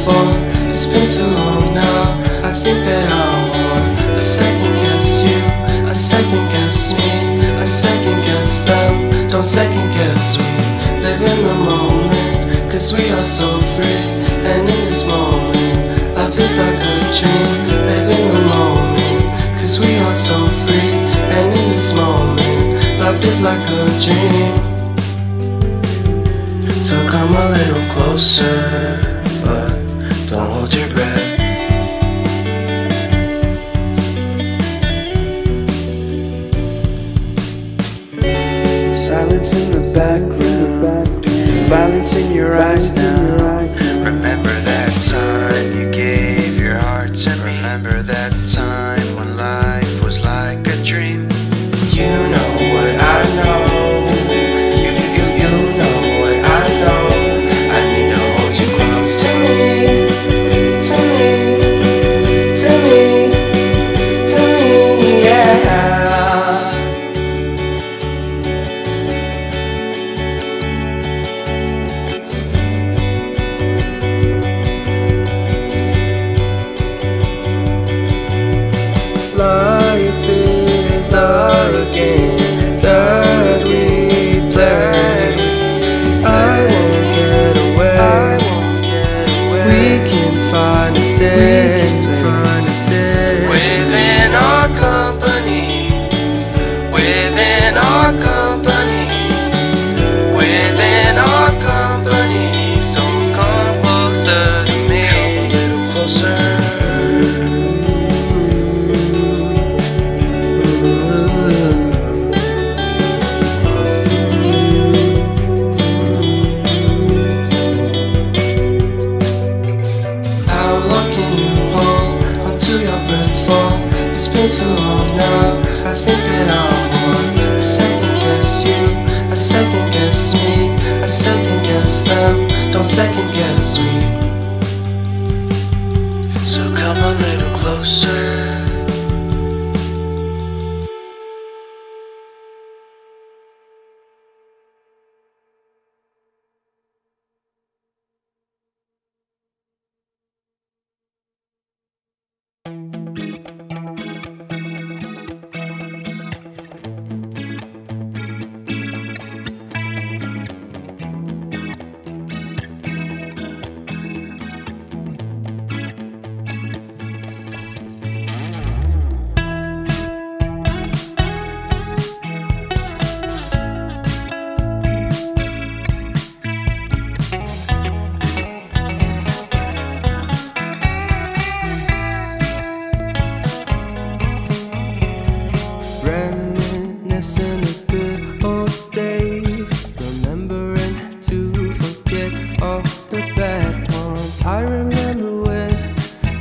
before. It's been too long now. I think that I want a second guess you, a second guess me, a second guess them. Don't second guess me. Live in the moment, cause we are so free. And in this moment, life is like a dream. Live in the moment, cause we are so free. And in this moment, life is like a dream. So come a little closer, but don't hold your breath. Silence in the background, violence in your eyes now. Remember that time you gave your heart to me. Remember that time when life was like a dream. You know what I know. You know what I know. I need to hold you close to me, to me, to me, to me, yeah. Life is our game that we play. I won't get away. We can find a safe place Within our company, within our company, within our company. So come closer to me, come a little closer. It's been too long now. I think that I want a second guess you, a second guess me, a second guess them. Don't second guess me. So come a little closer. Reminiscing the good old days, remembering to forget all the bad ones. I remember when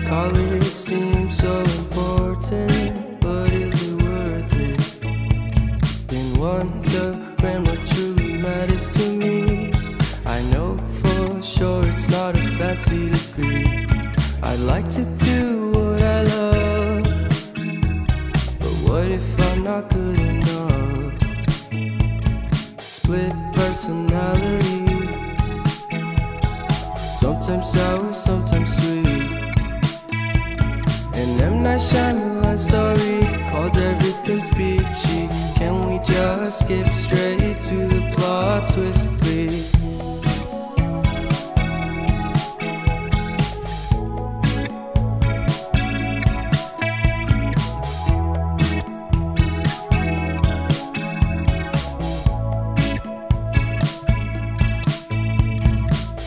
college seemed so important, but is it worth it? Been wondering what truly matters to me. I know for sure it's not a fancy degree. I'd like to do what I love, but what if I'm not good enough? Split personality, sometimes sour, sometimes sweet. An M. Night Shyamalan story called Everything's Peachy. Can we just skip straight to the plot twist, please?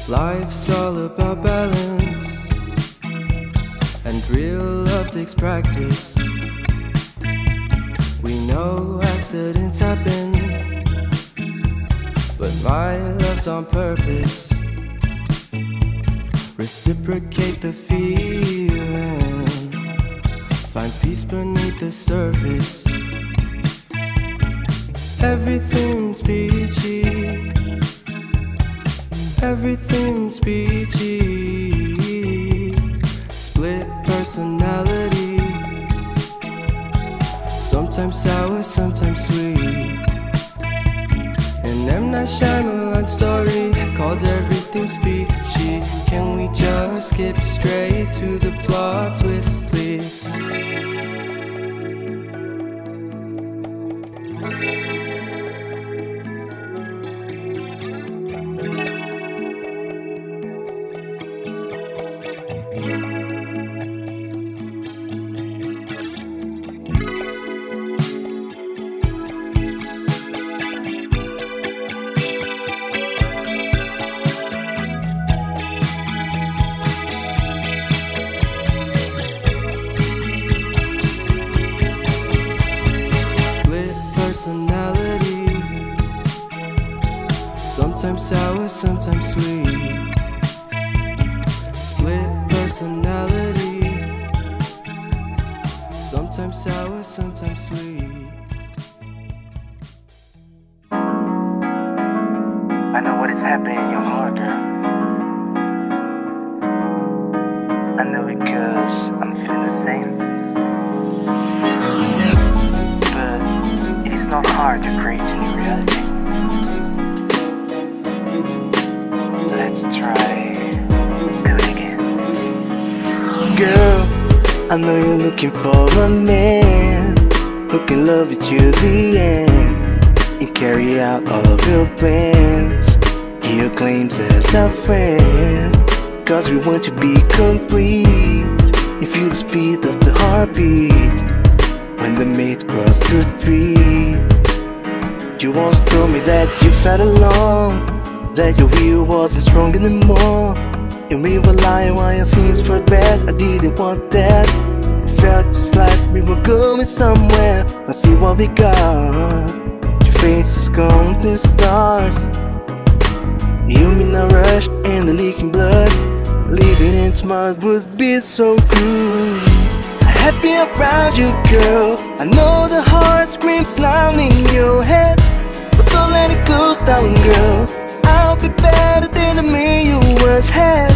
Life's all about balance, and real love takes practice. We know accidents happen, but my love's on purpose. Reciprocate the feeling, find peace beneath the surface. Everything's peachy, everything's peachy. Split personality, sometimes sour, sometimes sweet. An M. Night Shyamalan story called Everything's Peachy. Can we just skip straight to the plot twist, please. Personality, sometimes sour, sometimes sweet. Split personality, sometimes sour, sometimes sweet. I know what is happening in your heart, girl. I know it 'cause I'm feeling the same. It's not hard to create a new reality. Let's try do it again. Girl, I know you're looking for a man who can love you to the end and carry out all of your plans. He your claims as a friend, 'cause we want to be complete. You feel the speed of the heartbeat when the mate crossed the street. You once told me that you felt alone, that your will wasn't strong anymore, and we were lying while your feelings were bad. I didn't want that. It felt just like we were going somewhere. Let's see what we got. Your face is gone to stars. You mean a rush and the leaking blood. Living in mud would be so cruel. Happy around you, girl. I know the heart screams loud in your head, but don't let it close down, girl. I'll be better than the man you once had.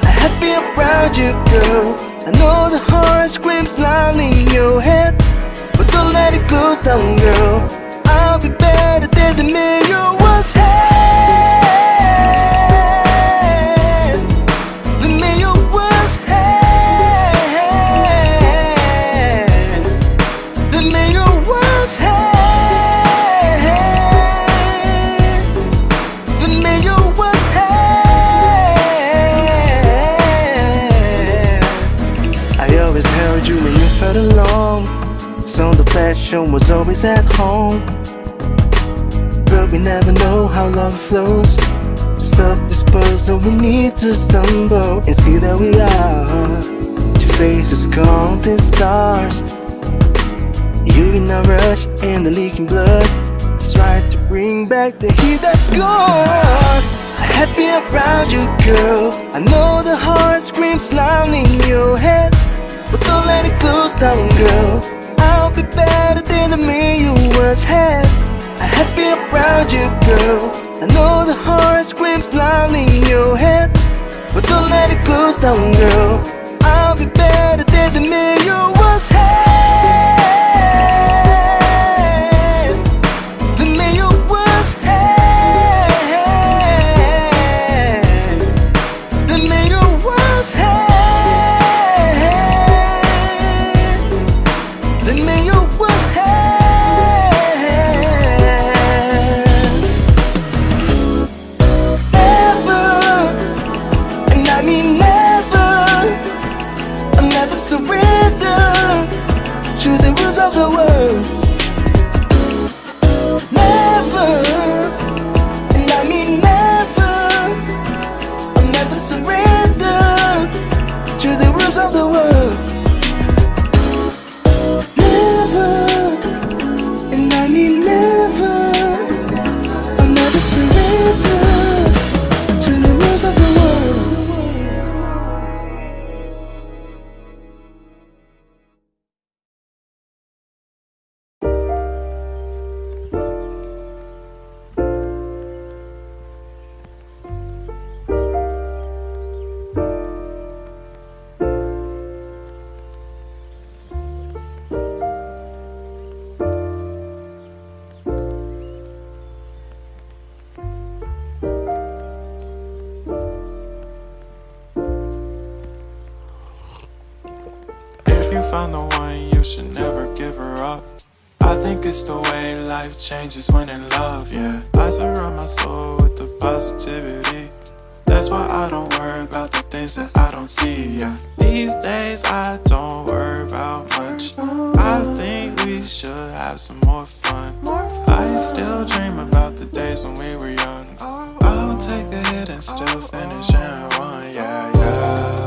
I'm happy around you, girl. I know the heart screams loud in your head, but don't let it close down, girl. I'll be better than the man you once had. The man you once had. You when you felt alone, so the passion was always at home. But we never know how love flows. To stop this puzzle we need to stumble and see that we are. Your face is gone to stars. You in a rush and the leaking blood. Let's try to bring back the heat that's gone. Happy around you, girl. I know the heart screams loud in your head, but don't let it close down, girl. I'll be better than the man you once had. I'm happy around you, girl. I know the heart screams loud in your head, but don't let it close down, girl. I'll be better than the man you once had. The man you once had. The man you once had. The man you once had. Never, and I mean never, found the one, you should never give her up. I think it's the way life changes when in love, yeah. I surround my soul with the positivity. That's why I don't worry about the things that I don't see, yeah. These days I don't worry about much. I think we should have some more fun. I still dream about the days when we were young. I'll take a hit and still finish in one, yeah, yeah.